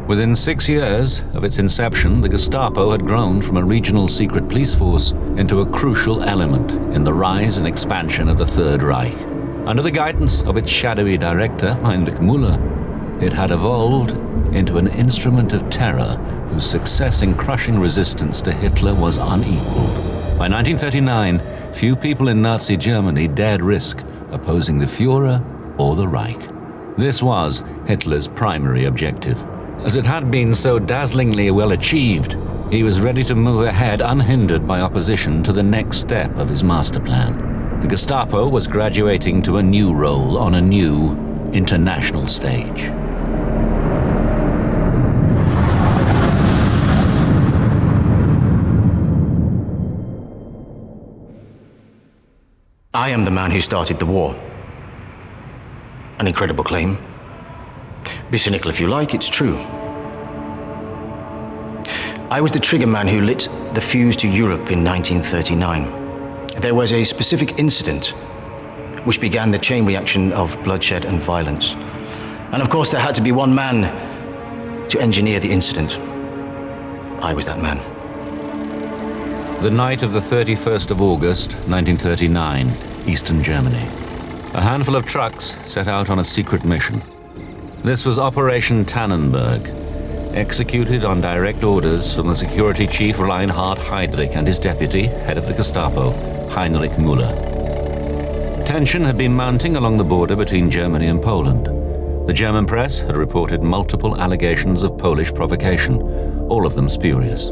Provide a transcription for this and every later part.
Within 6 years of its inception, the Gestapo had grown from a regional secret police force into a crucial element in the rise and expansion of the Third Reich. Under the guidance of its shadowy director, Heinrich Müller, it had evolved into an instrument of terror whose success in crushing resistance to Hitler was unequaled. By 1939, few people in Nazi Germany dared risk opposing the Führer or the Reich. This was Hitler's primary objective. As it had been so dazzlingly well achieved, he was ready to move ahead unhindered by opposition to the next step of his master plan. The Gestapo was graduating to a new role on a new international stage. I am the man who started the war. An incredible claim. Be cynical if you like, it's true. I was the trigger man who lit the fuse to Europe in 1939. There was a specific incident which began the chain reaction of bloodshed and violence. And of course, there had to be one man to engineer the incident. I was that man. The night of the 31st of August, 1939, Eastern Germany. A handful of trucks set out on a secret mission. This was Operation Tannenberg, executed on direct orders from the security chief Reinhard Heydrich and his deputy, head of the Gestapo, Heinrich Müller. Tension had been mounting along the border between Germany and Poland. The German press had reported multiple allegations of Polish provocation, all of them spurious.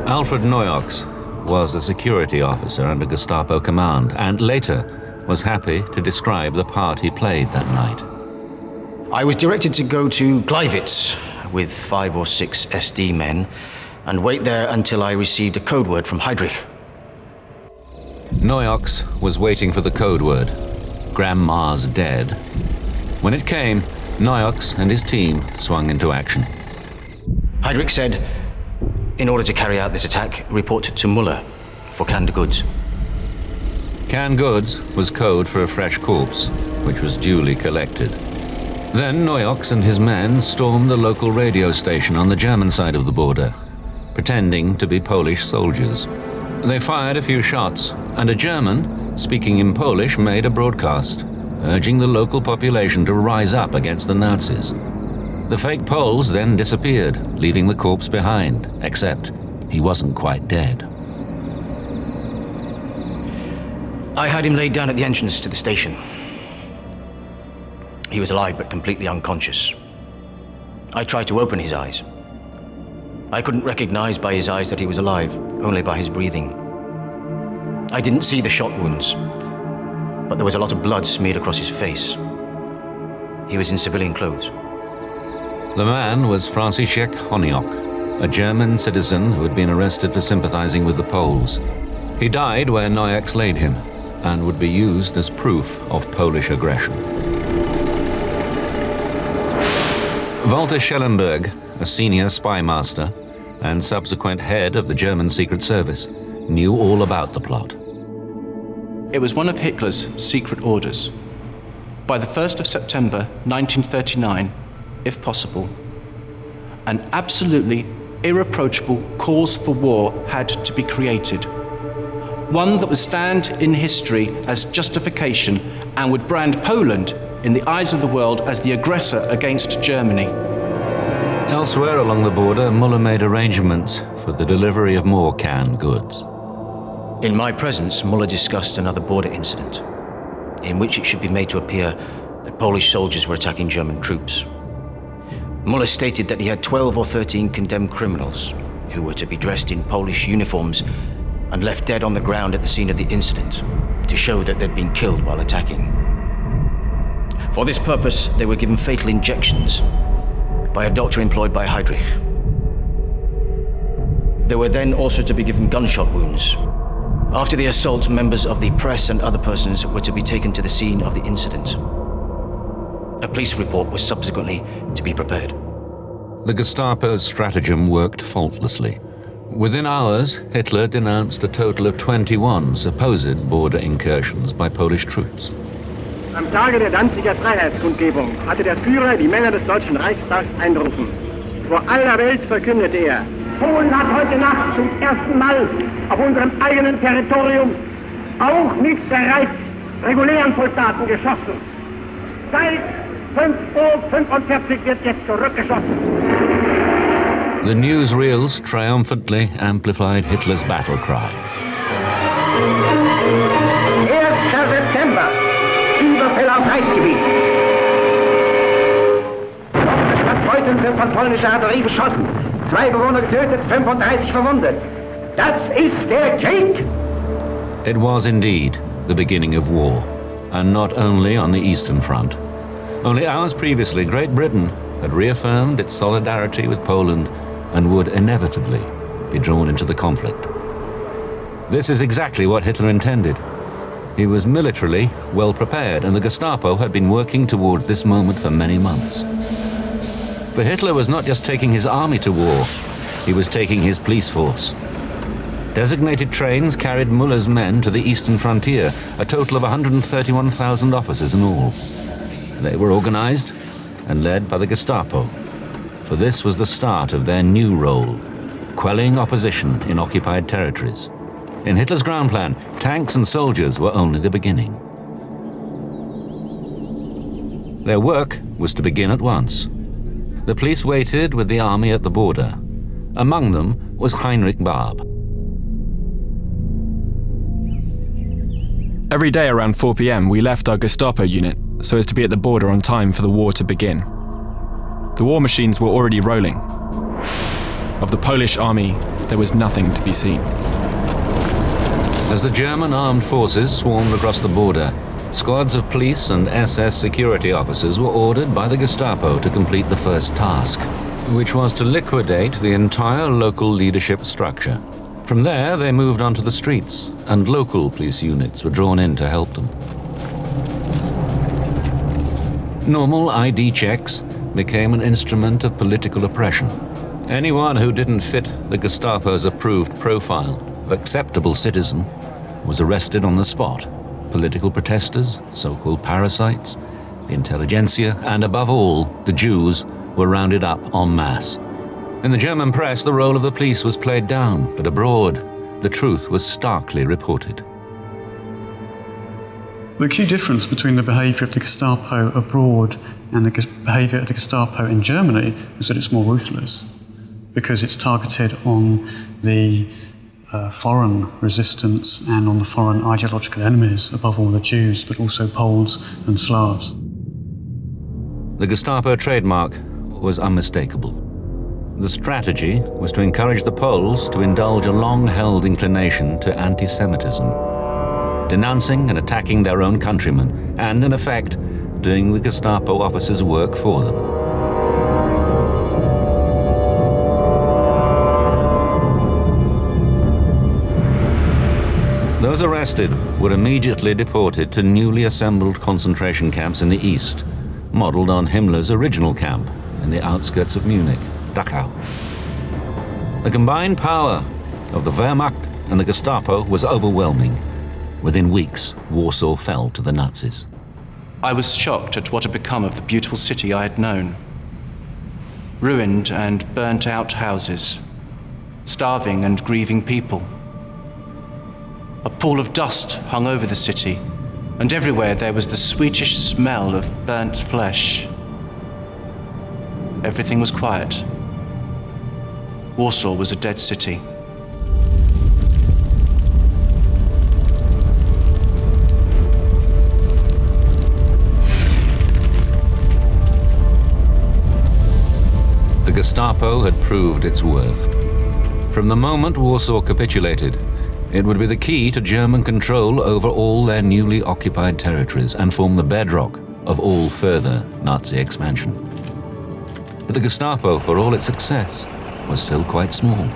Alfred Neuox was a security officer under Gestapo command and later was happy to describe the part he played that night. I was directed to go to Gleiwitz with 5 or 6 SD men and wait there until I received a code word from Heydrich. Neuox was waiting for the code word, Grandma's dead. When it came, Neuox and his team swung into action. Heydrich said, in order to carry out this attack, report to Müller for canned goods. Canned goods was code for a fresh corpse, which was duly collected. Then Neuox and his men stormed the local radio station on the German side of the border, pretending to be Polish soldiers. They fired a few shots, and a German, speaking in Polish, made a broadcast, urging the local population to rise up against the Nazis. The fake Poles then disappeared, leaving the corpse behind, except he wasn't quite dead. I had him laid down at the entrance to the station. He was alive but completely unconscious. I tried to open his eyes. I couldn't recognize by his eyes that he was alive, only by his breathing. I didn't see the shot wounds, but there was a lot of blood smeared across his face. He was in civilian clothes. The man was Franciszek Honiok, a German citizen who had been arrested for sympathizing with the Poles. He died where Neuox laid him, and would be used as proof of Polish aggression. Walter Schellenberg, a senior spy master and subsequent head of the German Secret Service, knew all about the plot. It was one of Hitler's secret orders. By the 1st of September 1939, if possible, an absolutely irreproachable cause for war had to be created. One that would stand in history as justification and would brand Poland in the eyes of the world as the aggressor against Germany. Elsewhere along the border, Müller made arrangements for the delivery of more canned goods. In my presence, Müller discussed another border incident, in which it should be made to appear that Polish soldiers were attacking German troops. Müller stated that he had 12 or 13 condemned criminals who were to be dressed in Polish uniforms and left dead on the ground at the scene of the incident to show that they'd been killed while attacking. For this purpose, they were given fatal injections by a doctor employed by Heydrich. They were then also to be given gunshot wounds. After the assault, members of the press and other persons were to be taken to the scene of the incident. A police report was subsequently to be prepared. The Gestapo's stratagem worked faultlessly. Within hours, Hitler denounced a total of 21 supposed border incursions by Polish troops. Am Tage der Danziger Freiheitskundgebung hatte der Führer die Männer des Deutschen Reichstags einberufen. Vor aller Welt verkündete er: Polen hat heute Nacht zum ersten Mal auf unserem eigenen Territorium auch nicht der regulären Soldaten geschossen. Seit 5:45 Uhr wird jetzt zurückgeschossen. The newsreels triumphantly amplified Hitler's battle cry. 1. September, Überfälle auf Reichsgebiet. Stadt Beuthen wird von polnischer Artillerie beschossen. 2 Bewohner getötet, 35 verwundet. Das ist der Krieg! It was indeed the beginning of war, and not only on the Eastern Front. Only hours previously, Great Britain had reaffirmed its solidarity with Poland and would inevitably be drawn into the conflict. This is exactly what Hitler intended. He was militarily well prepared, and the Gestapo had been working towards this moment for many months. For Hitler was not just taking his army to war, he was taking his police force. Designated trains carried Müller's men to the eastern frontier, a total of 131,000 officers in all. They were organized and led by the Gestapo, for this was the start of their new role, quelling opposition in occupied territories. In Hitler's ground plan, tanks and soldiers were only the beginning. Their work was to begin at once. The police waited with the army at the border. Among them was Heinrich Barb. Every day around 4 p.m. we left our Gestapo unit so as to be at the border on time for the war to begin. The war machines were already rolling. Of the Polish army, there was nothing to be seen. As the German armed forces swarmed across the border, squads of police and SS security officers were ordered by the Gestapo to complete the first task, which was to liquidate the entire local leadership structure. From there, they moved onto the streets, and local police units were drawn in to help them. Normal ID checks became an instrument of political oppression. Anyone who didn't fit the Gestapo's approved profile of acceptable citizen was arrested on the spot. Political protesters, so-called parasites, the intelligentsia, and above all, the Jews, were rounded up en masse. In the German press, the role of the police was played down, but abroad, the truth was starkly reported. The key difference between the behaviour of the Gestapo abroad and the behaviour of the Gestapo in Germany is that it's more ruthless, because it's targeted on the foreign resistance and on the foreign ideological enemies, above all the Jews, but also Poles and Slavs. The Gestapo trademark was unmistakable. The strategy was to encourage the Poles to indulge a long-held inclination to anti-Semitism, denouncing and attacking their own countrymen, and in effect, doing the Gestapo officers' work for them. Those arrested were immediately deported to newly assembled concentration camps in the east, modeled on Himmler's original camp in the outskirts of Munich, Dachau. The combined power of the Wehrmacht and the Gestapo was overwhelming. Within weeks, Warsaw fell to the Nazis. I was shocked at what had become of the beautiful city I had known. Ruined and burnt out houses, starving and grieving people. A pall of dust hung over the city, and everywhere there was the sweetish smell of burnt flesh. Everything was quiet. Warsaw was a dead city. The Gestapo had proved its worth. From the moment Warsaw capitulated, it would be the key to German control over all their newly occupied territories and form the bedrock of all further Nazi expansion. But the Gestapo, for all its success, was still quite small,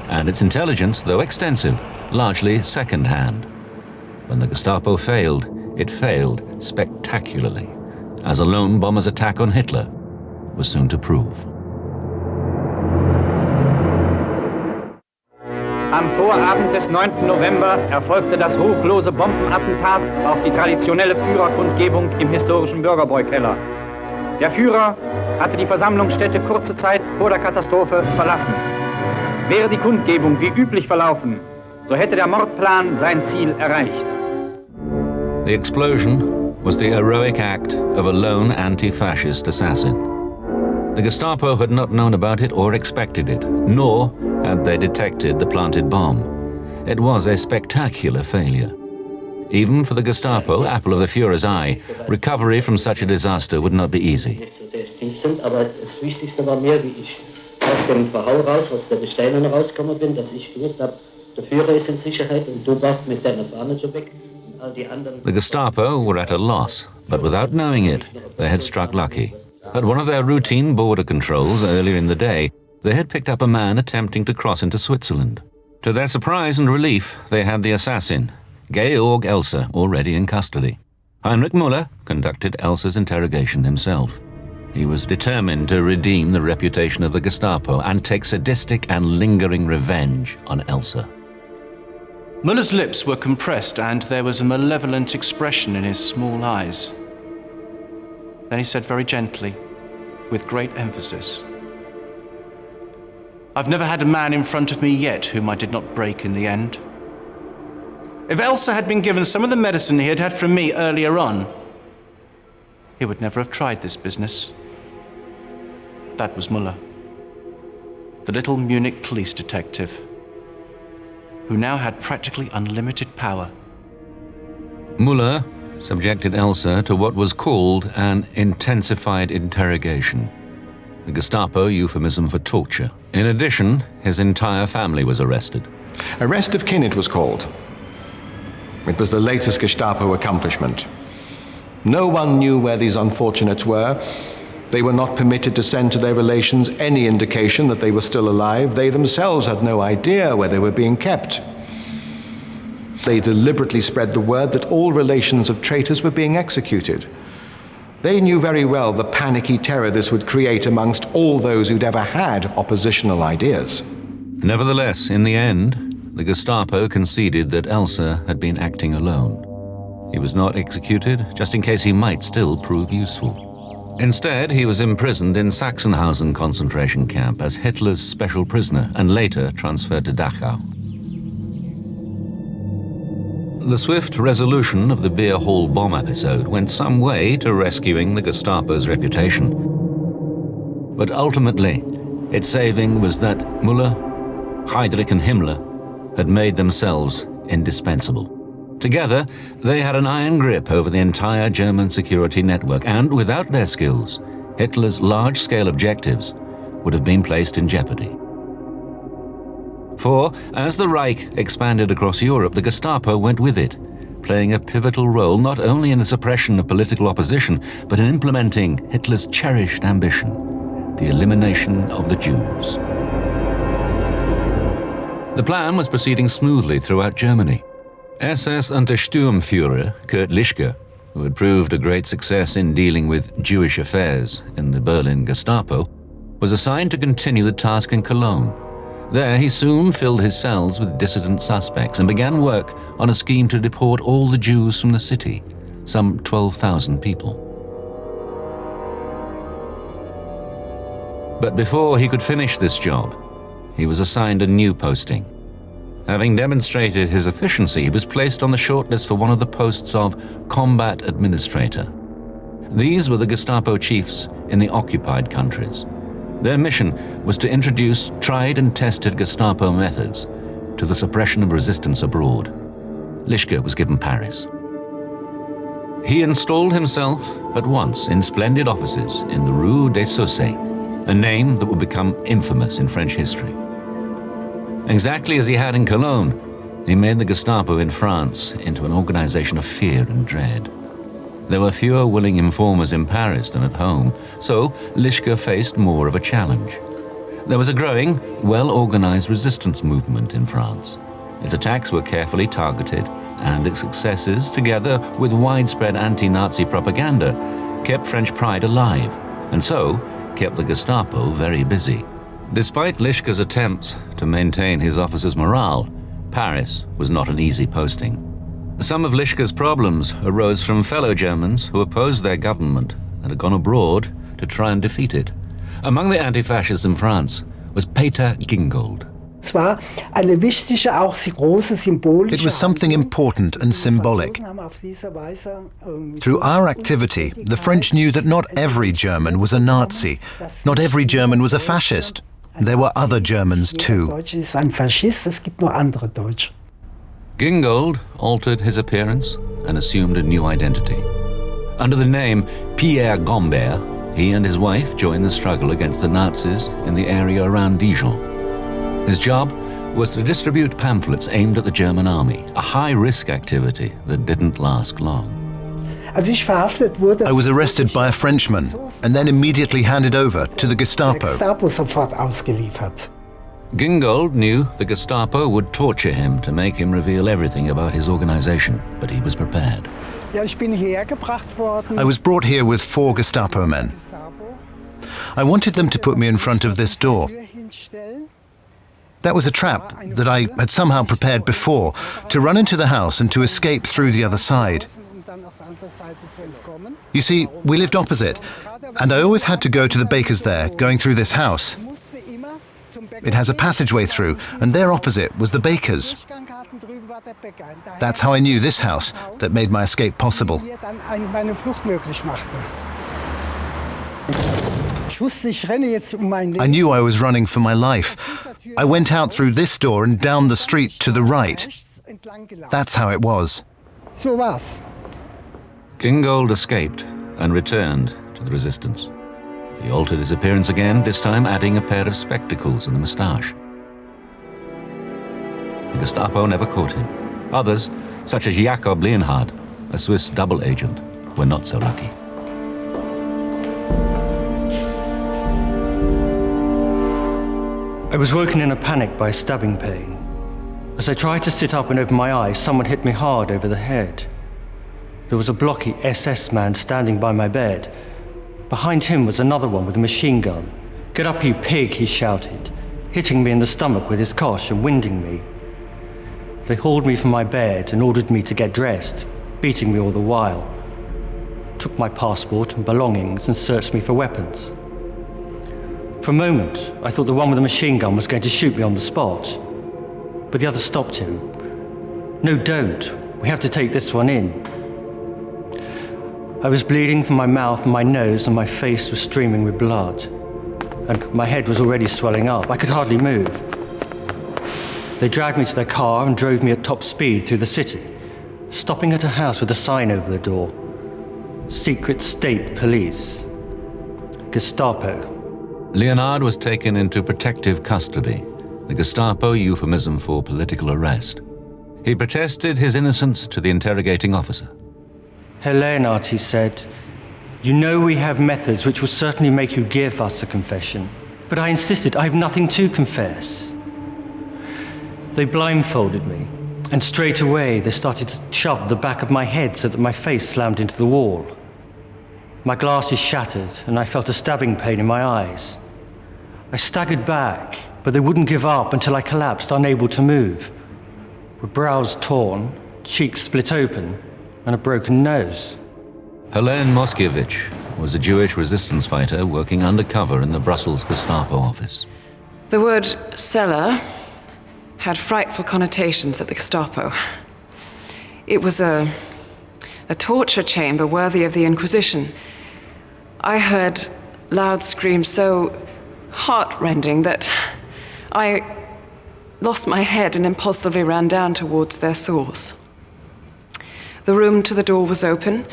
and its intelligence, though extensive, largely second-hand. When the Gestapo failed, it failed spectacularly, as a lone bomber's attack on Hitler was soon to prove. Am Vorabend des 9. November erfolgte das ruchlose Bombenattentat auf die traditionelle Führerkundgebung im historischen Bürgerbräukeller. Der Führer hatte die Versammlungsstätte kurze Zeit vor der Katastrophe verlassen. Wäre die Kundgebung wie üblich verlaufen, so hätte der Mordplan sein Ziel erreicht. The explosion was the heroic act of a lone anti-fascist assassin. The Gestapo had not known about it or expected it, nor had they detected the planted bomb. It was a spectacular failure. Even for the Gestapo, apple of the Führer's eye, recovery from such a disaster would not be easy. Nicht so sehr aktiv sind, aber das Wichtigste war mir, wie ich aus dem Verhau raus, aus der Bestellung rausgekommen bin, dass ich gewusst habe, der Führer ist in Sicherheit und du warst mit deiner Fahne so weg. The Gestapo were at a loss, but without knowing it, they had struck lucky. At one of their routine border controls earlier in the day, they had picked up a man attempting to cross into Switzerland. To their surprise and relief, they had the assassin, Georg Elser, already in custody. Heinrich Müller conducted Elser's interrogation himself. He was determined to redeem the reputation of the Gestapo and take sadistic and lingering revenge on Elser. Muller's lips were compressed and there was a malevolent expression in his small eyes. Then he said very gently, with great emphasis, "I've never had a man in front of me yet whom I did not break in the end. If Elsa had been given some of the medicine he had had from me earlier on, he would never have tried this business." That was Muller, the little Munich police detective, who now had practically unlimited power. Müller subjected Elsa to what was called an intensified interrogation, the Gestapo euphemism for torture. In addition, his entire family was arrested. Arrest of kin it was called. It was the latest Gestapo accomplishment. No one knew where these unfortunates were. They were not permitted to send to their relations any indication that they were still alive. They themselves had no idea where they were being kept. They deliberately spread the word that all relations of traitors were being executed. They knew very well the panicky terror this would create amongst all those who'd ever had oppositional ideas. Nevertheless, in the end, the Gestapo conceded that Elsa had been acting alone. He was not executed, just in case he might still prove useful. Instead, he was imprisoned in Sachsenhausen concentration camp as Hitler's special prisoner and later transferred to Dachau. The swift resolution of the beer hall bomb episode went some way to rescuing the Gestapo's reputation. But ultimately, its saving was that Müller, Heydrich and Himmler had made themselves indispensable. Together, they had an iron grip over the entire German security network, and without their skills, Hitler's large-scale objectives would have been placed in jeopardy. For, as the Reich expanded across Europe, the Gestapo went with it, playing a pivotal role not only in the suppression of political opposition, but in implementing Hitler's cherished ambition, the elimination of the Jews. The plan was proceeding smoothly throughout Germany. SS Untersturmführer Kurt Lischke, who had proved a great success in dealing with Jewish affairs in the Berlin Gestapo, was assigned to continue the task in Cologne. There he soon filled his cells with dissident suspects and began work on a scheme to deport all the Jews from the city, some 12,000 people. But before he could finish this job, he was assigned a new posting. Having demonstrated his efficiency, he was placed on the shortlist for one of the posts of combat administrator. These were the Gestapo chiefs in the occupied countries. Their mission was to introduce tried and tested Gestapo methods to the suppression of resistance abroad. Lischke was given Paris. He installed himself at once in splendid offices in the Rue des Saussets, a name that would become infamous in French history. Exactly as he had in Cologne, he made the Gestapo in France into an organization of fear and dread. There were fewer willing informers in Paris than at home, so Lischke faced more of a challenge. There was a growing, well-organized resistance movement in France. Its attacks were carefully targeted, and its successes, together with widespread anti-Nazi propaganda, kept French pride alive, and so kept the Gestapo very busy. Despite Lischke's attempts to maintain his officers' morale, Paris was not an easy posting. Some of Lischke's problems arose from fellow Germans who opposed their government and had gone abroad to try and defeat it. Among the anti-fascists in France was Peter Gingold. It was something important and symbolic. Through our activity, the French knew that not every German was a Nazi, not every German was a fascist. There were other Germans too. Gingold altered his appearance and assumed a new identity. Under the name Pierre Gombert, he and his wife joined the struggle against the Nazis in the area around Dijon. His job was to distribute pamphlets aimed at the German army, a high-risk activity that didn't last long. I was arrested by a Frenchman and then immediately handed over to the Gestapo. Gingold knew the Gestapo would torture him to make him reveal everything about his organization, but he was prepared. I was brought here with 4 Gestapo men. I wanted them to put me in front of this door. That was a trap that I had somehow prepared before, to run into the house and to escape through the other side. You see, we lived opposite, and I always had to go to the bakers there, going through this house. It has a passageway through, and there opposite was the baker's. That's how I knew this house that made my escape possible. I knew I was running for my life. I went out through this door and down the street to the right. That's how it was. Gingold escaped and returned to the resistance. He altered his appearance again, this time adding a pair of spectacles and a moustache. The Gestapo never caught him. Others, such as Jakob Leonhard, a Swiss double agent, were not so lucky. I was woken in a panic by a stabbing pain. As I tried to sit up and open my eyes, someone hit me hard over the head. There was a blocky SS man standing by my bed. Behind him was another one with a machine gun. "Get up, you pig," he shouted, hitting me in the stomach with his kosh and winding me. They hauled me from my bed and ordered me to get dressed, beating me all the while. Took my passport and belongings and searched me for weapons. For a moment, I thought the one with the machine gun was going to shoot me on the spot. But the other stopped him. "No, don't. We have to take this one in." I was bleeding from my mouth and my nose, and my face was streaming with blood. And my head was already swelling up. I could hardly move. They dragged me to their car and drove me at top speed through the city, stopping at a house with a sign over the door. Secret State Police. Gestapo. Leonhard was taken into protective custody, the Gestapo euphemism for political arrest. He protested his innocence to the interrogating officer. "Herr Leonhard," he said, "you know we have methods which will certainly make you give us a confession." But I insisted, "I have nothing to confess." They blindfolded me, and straight away they started to shove the back of my head so that my face slammed into the wall. My glasses shattered, and I felt a stabbing pain in my eyes. I staggered back, but they wouldn't give up until I collapsed, unable to move, with brows torn, cheeks split open, and a broken nose. Helene Moskiewicz was a Jewish resistance fighter working undercover in the Brussels Gestapo office. The word cellar had frightful connotations at the Gestapo. It was a torture chamber worthy of the Inquisition. I heard loud screams so heart-rending that I lost my head and impulsively ran down towards their source. The room to the door was open,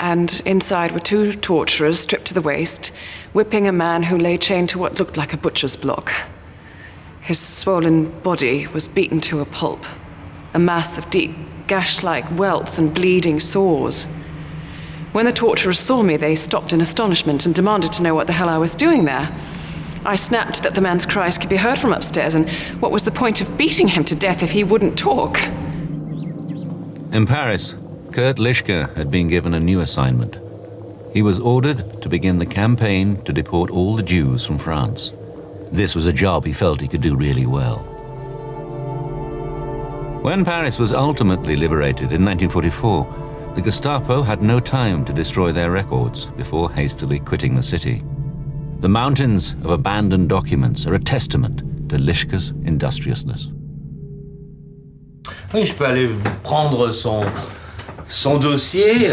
and inside were 2 torturers stripped to the waist, whipping a man who lay chained to what looked like a butcher's block. His swollen body was beaten to a pulp, a mass of deep, gash-like welts and bleeding sores. When the torturers saw me, they stopped in astonishment and demanded to know what the hell I was doing there. I snapped that the man's cries could be heard from upstairs, and what was the point of beating him to death if he wouldn't talk? In Paris, Kurt Lischke had been given a new assignment. He was ordered to begin the campaign to deport all the Jews from France. This was a job he felt he could do really well. When Paris was ultimately liberated in 1944, the Gestapo had no time to destroy their records before hastily quitting the city. The mountains of abandoned documents are a testament to Lischke's industriousness. Oui, je peux aller prendre son dossier.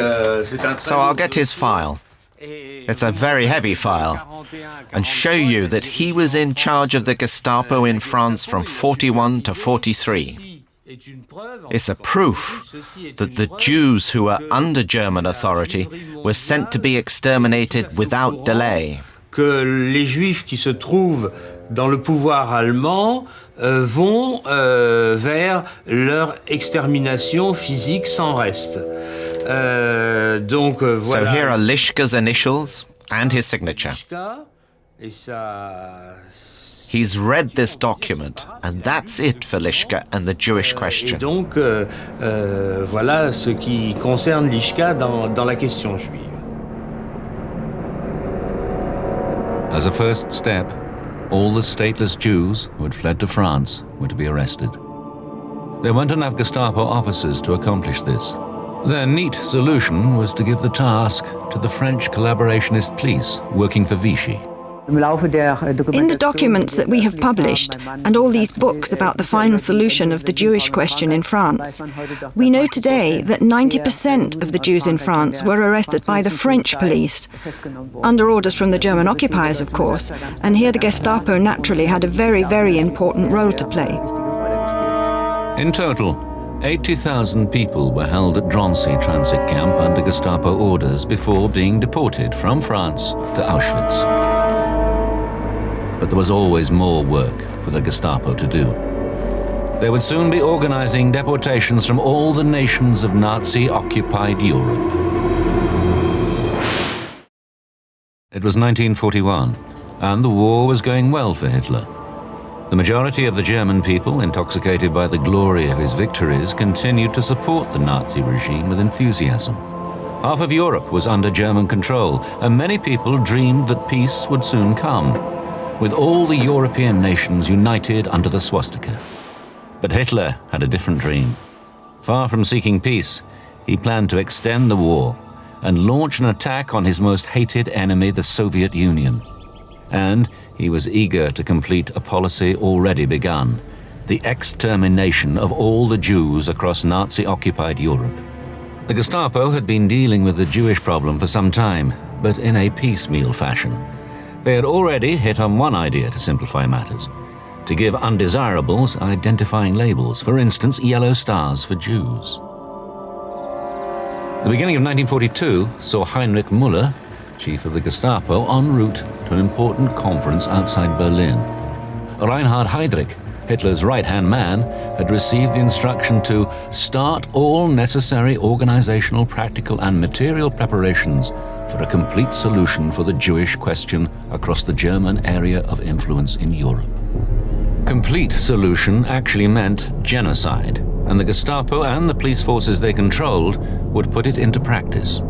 So I'll get his file. It's a very heavy file, and show you that he was in charge of the Gestapo in France from 41 to 43. It's a proof that the Jews who were under German authority were sent to be exterminated without delay. Que les Juifs qui se trouvent dans le pouvoir allemand vont vers leur extermination physique sans reste. Donc voilà. So here are Lischke's initials and his signature. He's read this document, and that's it for Lischke and the Jewish question. Et donc voilà ce qui concerne Lischke dans la question juive. As a first step, all the stateless Jews who had fled to France were to be arrested. There weren't enough Gestapo officers to accomplish this. Their neat solution was to give the task to the French collaborationist police working for Vichy. In the documents that we have published, and all these books about the final solution of the Jewish question in France, we know today that 90% of the Jews in France were arrested by the French police, under orders from the German occupiers, of course, and here the Gestapo naturally had a very, very important role to play. In total, 80,000 people were held at Drancy transit camp under Gestapo orders before being deported from France to Auschwitz. But there was always more work for the Gestapo to do. They would soon be organizing deportations from all the nations of Nazi-occupied Europe. It was 1941, and the war was going well for Hitler. The majority of the German people, intoxicated by the glory of his victories, continued to support the Nazi regime with enthusiasm. Half of Europe was under German control, and many people dreamed that peace would soon come, with all the European nations united under the swastika. But Hitler had a different dream. Far from seeking peace, he planned to extend the war and launch an attack on his most hated enemy, the Soviet Union. And he was eager to complete a policy already begun, the extermination of all the Jews across Nazi-occupied Europe. The Gestapo had been dealing with the Jewish problem for some time, but in a piecemeal fashion. They had already hit on one idea to simplify matters, to give undesirables identifying labels, for instance, yellow stars for Jews. The beginning of 1942 saw Heinrich Müller, chief of the Gestapo, en route to an important conference outside Berlin. Reinhard Heydrich, Hitler's right-hand man, had received the instruction to start all necessary organizational, practical and material preparations for a complete solution for the Jewish question across the German area of influence in Europe. Complete solution actually meant genocide, and the Gestapo and the police forces they controlled would put it into practice.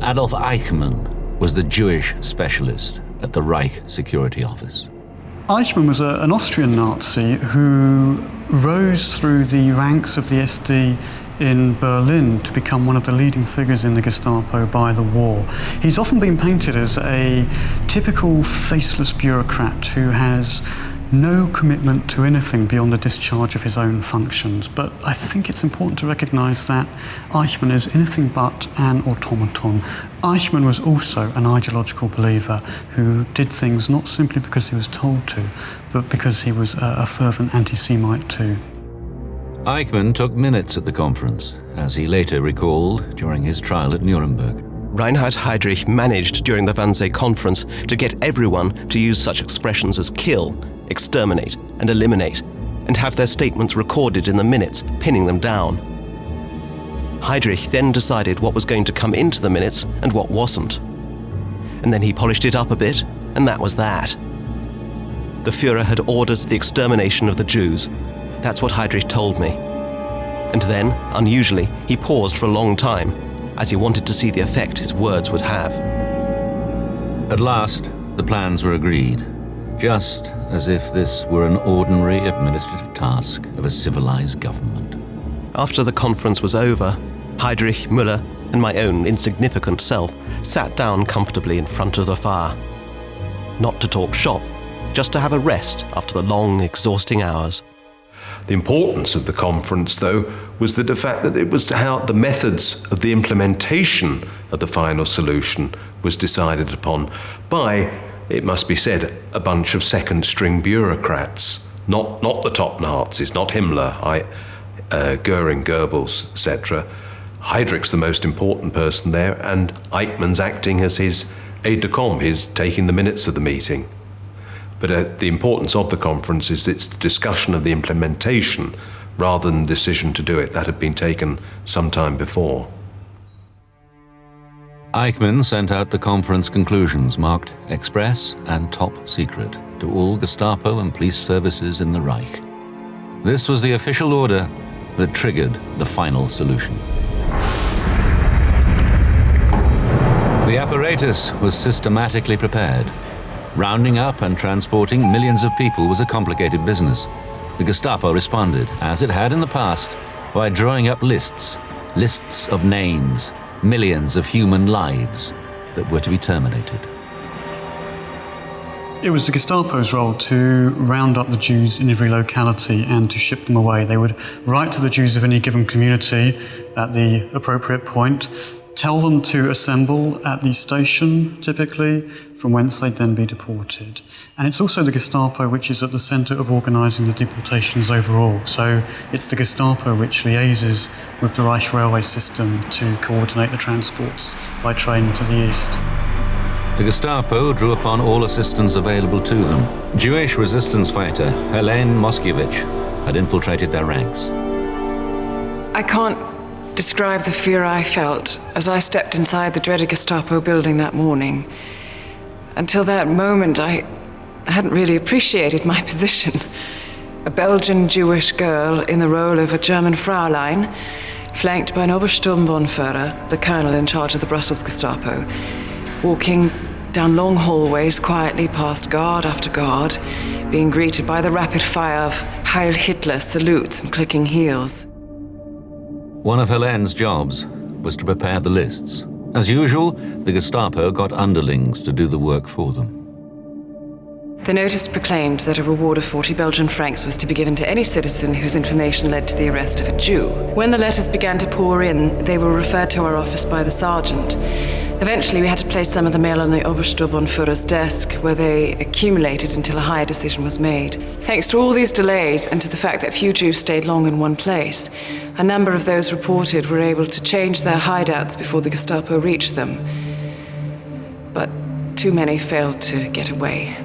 Adolf Eichmann was the Jewish specialist at the Reich Security Office. Eichmann was an Austrian Nazi who rose through the ranks of the SD in Berlin to become one of the leading figures in the Gestapo by the war. He's often been painted as a typical faceless bureaucrat who has no commitment to anything beyond the discharge of his own functions. But I think it's important to recognise that Eichmann is anything but an automaton. Eichmann was also an ideological believer who did things not simply because he was told to, but because he was a fervent anti-Semite too. Eichmann took minutes at the conference, as he later recalled during his trial at Nuremberg. Reinhard Heydrich managed during the Wannsee conference to get everyone to use such expressions as kill, exterminate, and eliminate, and have their statements recorded in the minutes, pinning them down. Heydrich then decided what was going to come into the minutes and what wasn't. And then he polished it up a bit, and that was that. The Führer had ordered the extermination of the Jews. That's what Heydrich told me. And then, unusually, he paused for a long time, as he wanted to see the effect his words would have. At last, the plans were agreed. just as if this were an ordinary administrative task of a civilized government. After the conference was over, Heydrich, Müller, and my own insignificant self sat down comfortably in front of the fire. Not to talk shop, just to have a rest after the long, exhausting hours. The importance of the conference, though, was the fact that it was how the methods of the implementation of the final solution was decided upon by, it must be said, a bunch of second-string bureaucrats. Not the top Nazis, not Himmler, Goering, Goebbels, etc. Heydrich's the most important person there, and Eichmann's acting as his aide-de-camp, he's taking the minutes of the meeting. But the importance of the conference is it's the discussion of the implementation rather than the decision to do it. That had been taken some time before. Eichmann sent out the conference conclusions marked Express and Top Secret to all Gestapo and police services in the Reich. This was the official order that triggered the final solution. The apparatus was systematically prepared. Rounding up and transporting millions of people was a complicated business. The Gestapo responded, as it had in the past, by drawing up lists of names, millions of human lives that were to be terminated. It was the Gestapo's role to round up the Jews in every locality and to ship them away. They would write to the Jews of any given community at the appropriate point, tell them to assemble at the station, typically, from whence they'd then be deported. And it's also the Gestapo which is at the centre of organising the deportations overall. So it's the Gestapo which liaises with the Reich railway system to coordinate the transports by train to the east. The Gestapo drew upon all assistance available to them. Jewish resistance fighter Helene Moskiewicz had infiltrated their ranks. I can't describe the fear I felt as I stepped inside the dreaded Gestapo building that morning. Until that moment, I hadn't really appreciated my position. A Belgian Jewish girl in the role of a German Fraulein, flanked by an Obersturmbannführer, the colonel in charge of the Brussels Gestapo, walking down long hallways quietly past guard after guard, being greeted by the rapid fire of Heil Hitler salutes and clicking heels. One of Helene's jobs was to prepare the lists. As usual, the Gestapo got underlings to do the work for them. The notice proclaimed that a reward of 40 Belgian francs was to be given to any citizen whose information led to the arrest of a Jew. When the letters began to pour in, they were referred to our office by the sergeant. Eventually, we had to place some of the mail on the Obersturmbannführer's desk, where they accumulated until a higher decision was made. Thanks to all these delays and to the fact that few Jews stayed long in one place, a number of those reported were able to change their hideouts before the Gestapo reached them. But too many failed to get away.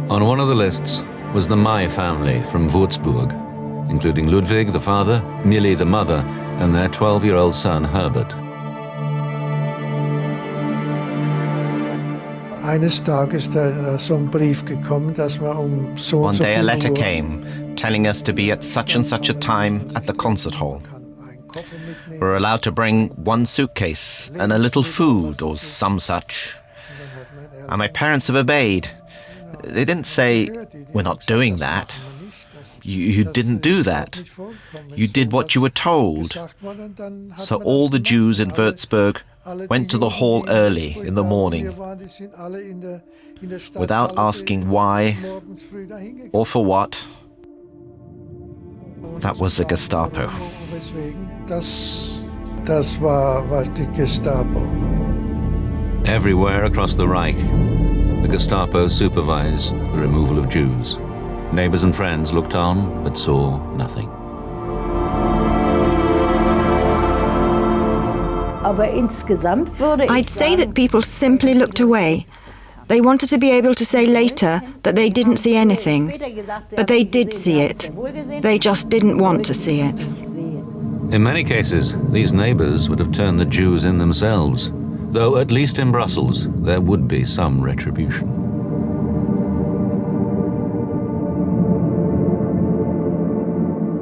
On one of the lists was the May family from Würzburg, including Ludwig, the father, Millie, the mother, and their 12-year-old son, Herbert. One day a letter came, telling us to be at such and such a time at the concert hall. We're allowed to bring one suitcase and a little food or some such. And my parents have obeyed. They didn't say, "We're not doing that." You didn't do that. You did what you were told. So all the Jews in Würzburg went to the hall early in the morning, without asking why or for what. That was the Gestapo. Everywhere across the Reich, the Gestapo supervised the removal of Jews. Neighbors and friends looked on, but saw nothing. I'd say that people simply looked away. They wanted to be able to say later that they didn't see anything. But they did see it. They just didn't want to see it. In many cases, these neighbors would have turned the Jews in themselves, though at least in Brussels there would be some retribution.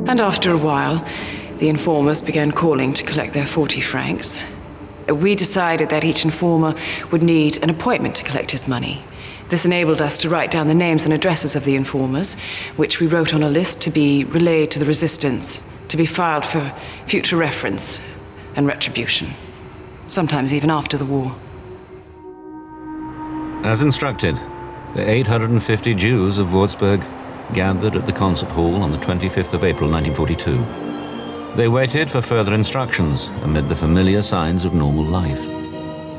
And after a while, the informers began calling to collect their 40 francs. We decided that each informer would need an appointment to collect his money. This enabled us to write down the names and addresses of the informers, which we wrote on a list to be relayed to the resistance, to be filed for future reference and retribution, sometimes even after the war. As instructed, the 850 Jews of Würzburg gathered at the concert hall on the 25th of April 1942. They waited for further instructions amid the familiar signs of normal life.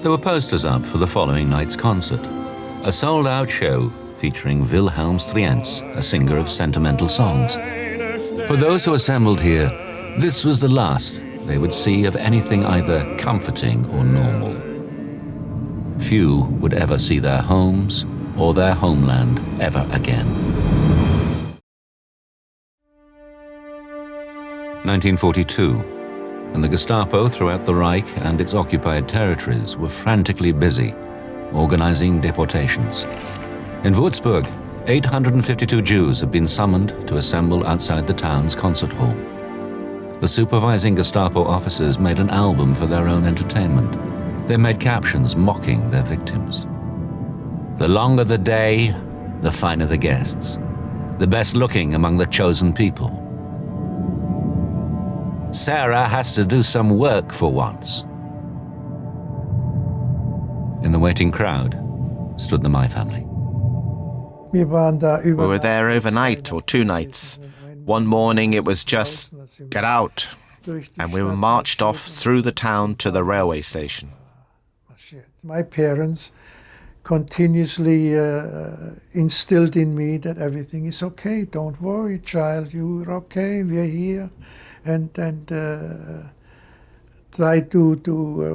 There were posters up for the following night's concert, a sold-out show featuring Wilhelm Strienz, a singer of sentimental songs. For those who assembled here, this was the last they would see of anything either comforting or normal. Few would ever see their homes or their homeland ever again. 1942, and the Gestapo throughout the Reich and its occupied territories were frantically busy organizing deportations. In Würzburg, 852 Jews had been summoned to assemble outside the town's concert hall. The supervising Gestapo officers made an album for their own entertainment. They made captions mocking their victims. The longer the day, the finer the guests, the best looking among the chosen people. Sarah has to do some work for once. In the waiting crowd stood the May family. We were there overnight or 2 nights. One morning it was just, get out, and we were marched off through the town to the railway station. My parents continuously instilled in me that everything is okay. Don't worry, child, you're okay, we're here. And try to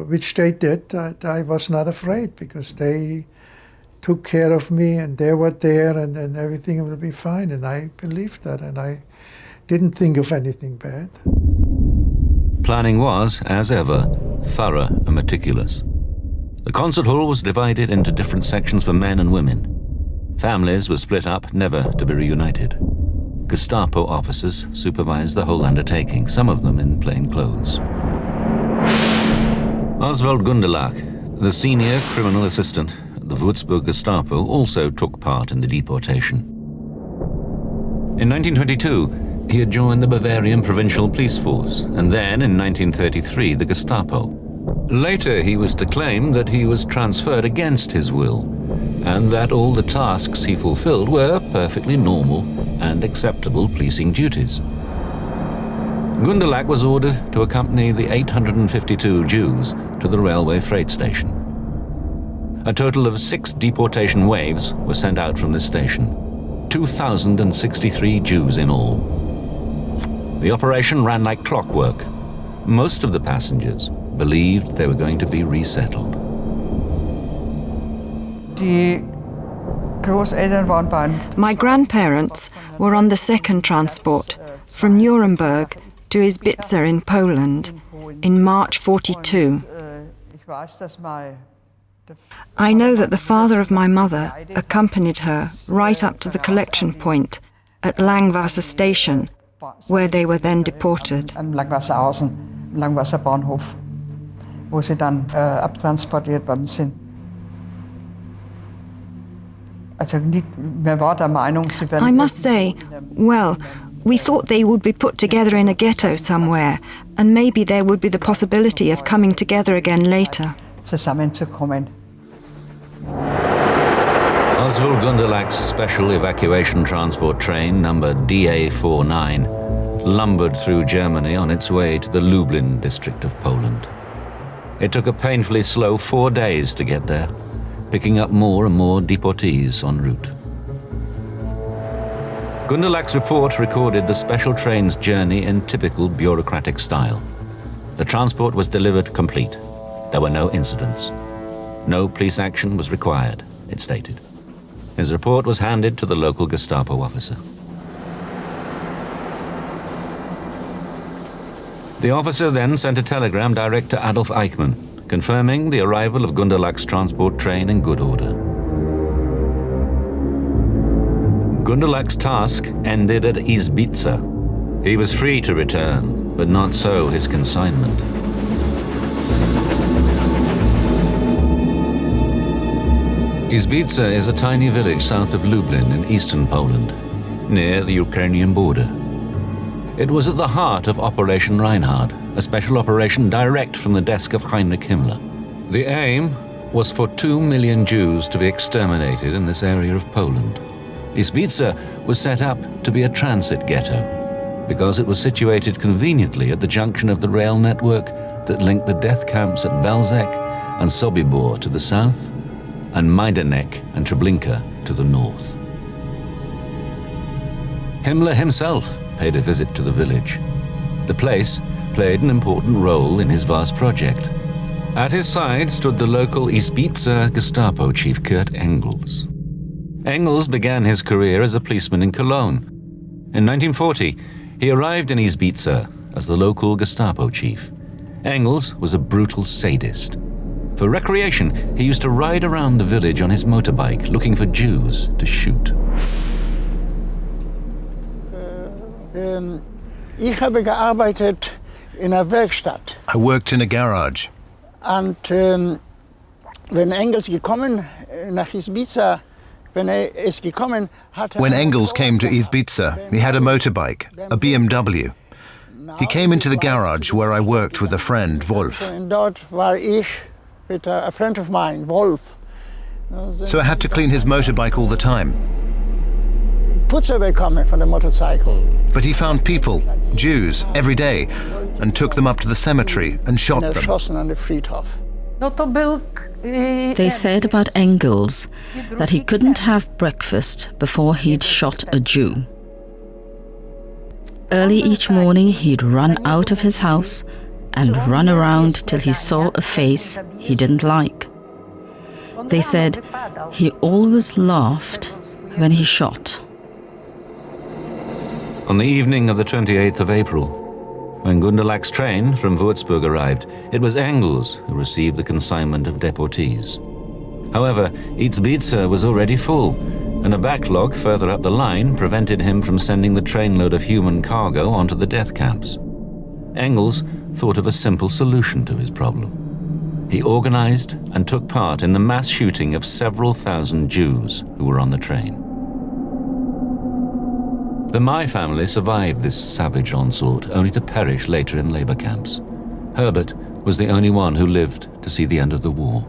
which they did. I was not afraid because they took care of me and they were there and everything will be fine. And I believed that and I didn't think of anything bad. Planning was, as ever, thorough and meticulous. The concert hall was divided into different sections for men and women. Families were split up, never to be reunited. Gestapo officers supervised the whole undertaking, some of them in plain clothes. Oswald Gundelach, the senior criminal assistant at the Würzburg Gestapo, also took part in the deportation. In 1922, he had joined the Bavarian Provincial Police Force, and then in 1933 the Gestapo. Later he was to claim that he was transferred against his will, and that all the tasks he fulfilled were perfectly normal and acceptable policing duties. Gundelach was ordered to accompany the 852 Jews to the railway freight station. A total of 6 deportation waves were sent out from this station, 2,063 Jews in all. The operation ran like clockwork. Most of the passengers believed they were going to be resettled. My grandparents were on the second transport from Nuremberg to Izbica in Poland in March 42. I know that the father of my mother accompanied her right up to the collection point at Langwasser station, where they were then deported. Langwasser Bahnhof, wo sie dann abtransportiert worden sind. I must say, well, we thought they would be put together in a ghetto somewhere, and maybe there would be the possibility of coming together again later. Zusammenzukommen. Oswald Gundelach's special evacuation transport train, number DA49, lumbered through Germany on its way to the Lublin district of Poland. It took a painfully slow 4 days to get there, picking up more and more deportees en route. Gundelach's report recorded the special train's journey in typical bureaucratic style. The transport was delivered complete. There were no incidents. No police action was required, it stated. His report was handed to the local Gestapo officer. The officer then sent a telegram direct to Adolf Eichmann, confirming the arrival of Gundelach's transport train in good order. Gundelach's task ended at Izbica. He was free to return, but not so his consignment. Izbica is a tiny village south of Lublin in eastern Poland, near the Ukrainian border. It was at the heart of Operation Reinhard, a special operation direct from the desk of Heinrich Himmler. The aim was for 2 million Jews to be exterminated in this area of Poland. Izbica was set up to be a transit ghetto, because it was situated conveniently at the junction of the rail network that linked the death camps at Belzec and Sobibor to the south, and Majdanek and Treblinka to the north. Himmler himself paid a visit to the village. The place played an important role in his vast project. At his side stood the local Izbica Gestapo chief Kurt Engels. Engels began his career as a policeman in Cologne. In 1940, he arrived in Izbica as the local Gestapo chief. Engels was a brutal sadist. For recreation, he used to ride around the village on his motorbike looking for Jews to shoot. Ich habe gearbeitet in einer Werkstatt. I worked in a garage. Und wenn Engels gekommen nach Izbica, wenn es gekommen hat. When Engels came to Izbica, he had a motorbike, a BMW. He came into the garage where I worked with a friend, Wolf. Und dort war ich with a friend of mine, Wolf. So I had to clean his motorbike all the time. Putzer bekommen von der Motorcycle. But he found people, Jews, every day, and took them up to the cemetery and shot them. Erschossen an der Friedhof. They said about Engels that he couldn't have breakfast before he'd shot a Jew. Early each morning he'd run out of his house and run around till he saw a face he didn't like. They said he always laughed when he shot. On the evening of the 28th of April, when Gundelach's train from Würzburg arrived, it was Engels who received the consignment of deportees. However, Izbica was already full, and a backlog further up the line prevented him from sending the trainload of human cargo onto the death camps. Engels thought of a simple solution to his problem. He organized and took part in the mass shooting of several thousand Jews who were on the train. The May family survived this savage onslaught, only to perish later in labor camps. Herbert was the only one who lived to see the end of the war.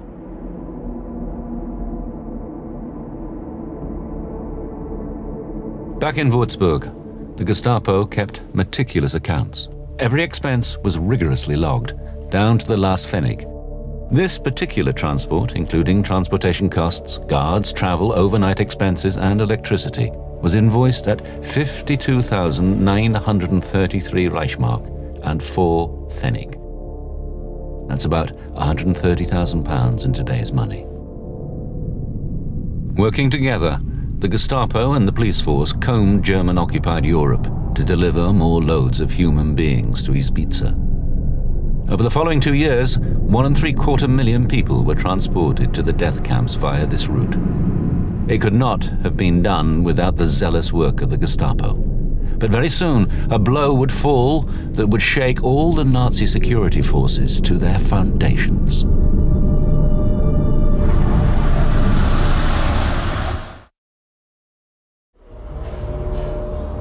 Back in Würzburg, the Gestapo kept meticulous accounts. Every expense was rigorously logged, down to the last pfennig. This particular transport, including transportation costs, guards, travel, overnight expenses, and electricity, was invoiced at 52,933 Reichsmark and 4 pfennig. That's about £130,000 in today's money. Working together, the Gestapo and the police force combed German-occupied Europe to deliver more loads of human beings to Izbica. Over the following 2 years, 1.75 million people were transported to the death camps via this route. It could not have been done without the zealous work of the Gestapo. But very soon, a blow would fall that would shake all the Nazi security forces to their foundations.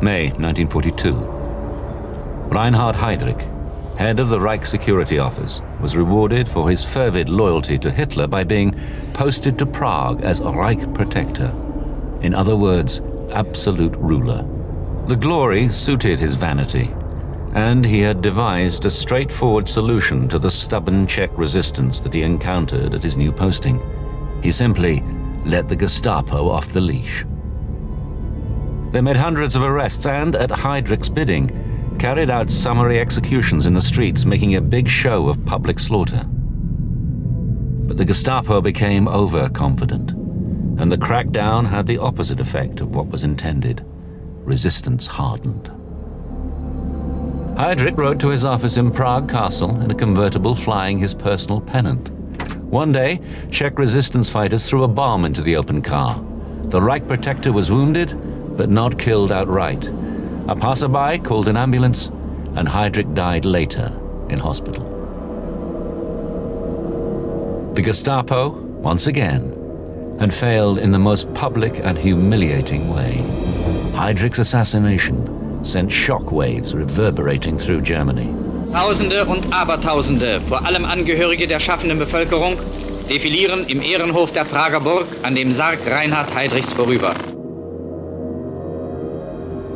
May 1942. Reinhard Heydrich, head of the Reich Security Office, was rewarded for his fervid loyalty to Hitler by being posted to Prague as Reich Protector. In other words, absolute ruler. The glory suited his vanity, and he had devised a straightforward solution to the stubborn Czech resistance that he encountered at his new posting. He simply let the Gestapo off the leash. They made hundreds of arrests and, at Heydrich's bidding, carried out summary executions in the streets, making a big show of public slaughter. But the Gestapo became overconfident, and the crackdown had the opposite effect of what was intended. Resistance hardened. Heydrich rode to his office in Prague Castle in a convertible flying his personal pennant. One day, Czech resistance fighters threw a bomb into the open car. The Reich Protector was wounded, but not killed outright. A passerby called an ambulance, and Heydrich died later in hospital. The Gestapo, once again, had failed in the most public and humiliating way. Heydrich's assassination sent shockwaves reverberating through Germany. Tausende und Abertausende, vor allem Angehörige der schaffenden Bevölkerung, defilieren im Ehrenhof der Prager Burg an dem Sarg Reinhard Heydrichs vorüber.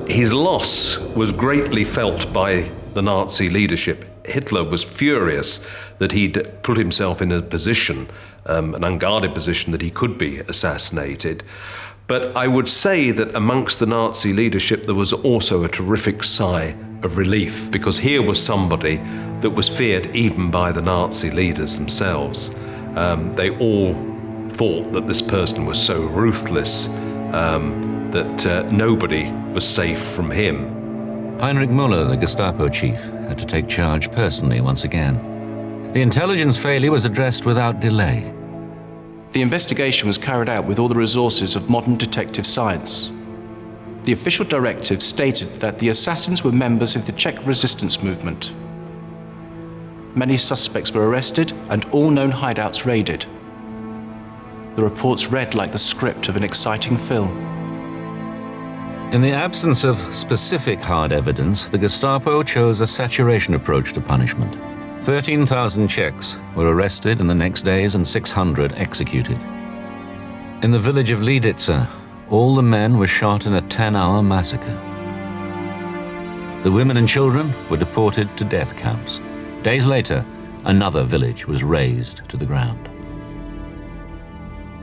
His loss was greatly felt by the Nazi leadership. Hitler was furious that he'd put himself in a position, an unguarded position, that he could be assassinated. But I would say that amongst the Nazi leadership there was also a terrific sigh of relief, because here was somebody that was feared even by the Nazi leaders themselves. They all thought that this person was so ruthless that nobody was safe from him. Heinrich Müller, the Gestapo chief, had to take charge personally once again. The intelligence failure was addressed without delay. The investigation was carried out with all the resources of modern detective science. The official directive stated that the assassins were members of the Czech resistance movement. Many suspects were arrested and all known hideouts raided. The reports read like the script of an exciting film. In the absence of specific hard evidence, the Gestapo chose a saturation approach to punishment. 13,000 Czechs were arrested in the next days and 600 executed. In the village of Lidice, all the men were shot in a 10-hour massacre. The women and children were deported to death camps. Days later, another village was razed to the ground.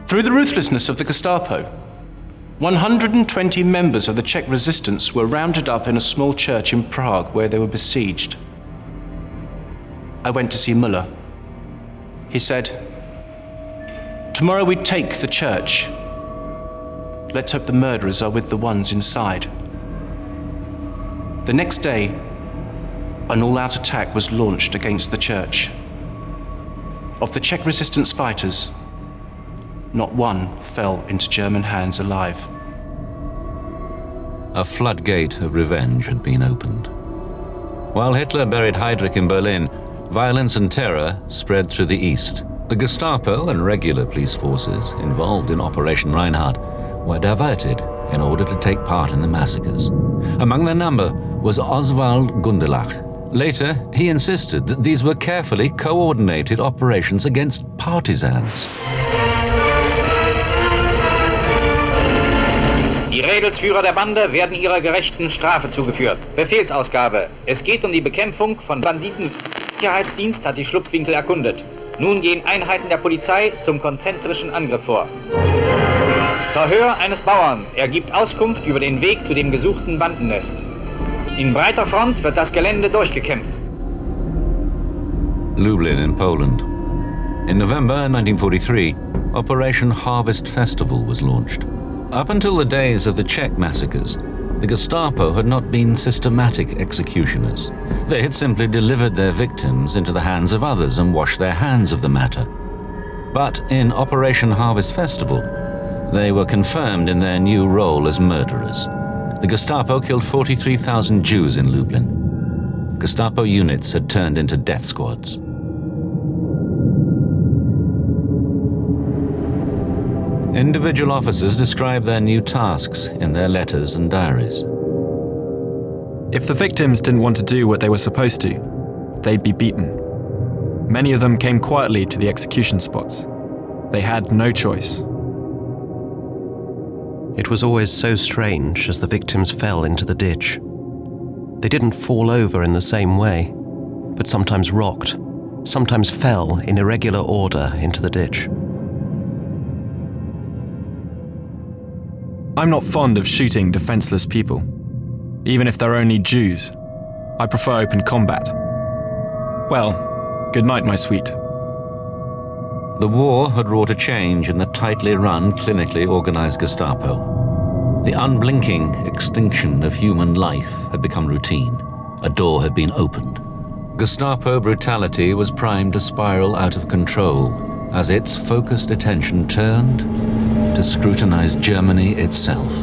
Through the ruthlessness of the Gestapo, 120 members of the Czech resistance were rounded up in a small church in Prague where they were besieged. I went to see Müller. He said, "Tomorrow we take the church. Let's hope the murderers are with the ones inside." The next day, an all-out attack was launched against the church. Of the Czech resistance fighters, not one fell into German hands alive. A floodgate of revenge had been opened. While Hitler buried Heydrich in Berlin, violence and terror spread through the east. The Gestapo and regular police forces involved in Operation Reinhard were diverted in order to take part in the massacres. Among their number was Oswald Gundelach. Later, he insisted that these were carefully coordinated operations against partisans. Die Rädelsführer der Bande werden ihrer gerechten Strafe zugeführt. Befehlsausgabe. Es geht die Bekämpfung von Banditen. Der Sicherheitsdienst hat die Schlupfwinkel erkundet. Nun gehen Einheiten der Polizei zum konzentrischen Angriff vor. Verhör eines Bauern. Er gibt Auskunft über den Weg zu dem gesuchten Bandennest. In breiter Front wird das Gelände durchgekämpft. Lublin in Poland. In November 1943, Operation Harvest Festival was launched. Up until the days of the Czech massacres, the Gestapo had not been systematic executioners. They had simply delivered their victims into the hands of others and washed their hands of the matter. But in Operation Harvest Festival, they were confirmed in their new role as murderers. The Gestapo killed 43,000 Jews in Lublin. Gestapo units had turned into death squads. Individual officers described their new tasks in their letters and diaries. If the victims didn't want to do what they were supposed to, they'd be beaten. Many of them came quietly to the execution spots. They had no choice. It was always so strange as the victims fell into the ditch. They didn't fall over in the same way, but sometimes rocked, sometimes fell in irregular order into the ditch. I'm not fond of shooting defenseless people, even if they're only Jews. I prefer open combat. Well, good night, my sweet. The war had wrought a change in the tightly run, clinically organized Gestapo. The unblinking extinction of human life had become routine. A door had been opened. Gestapo brutality was primed to spiral out of control as its focused attention turned to scrutinize Germany itself.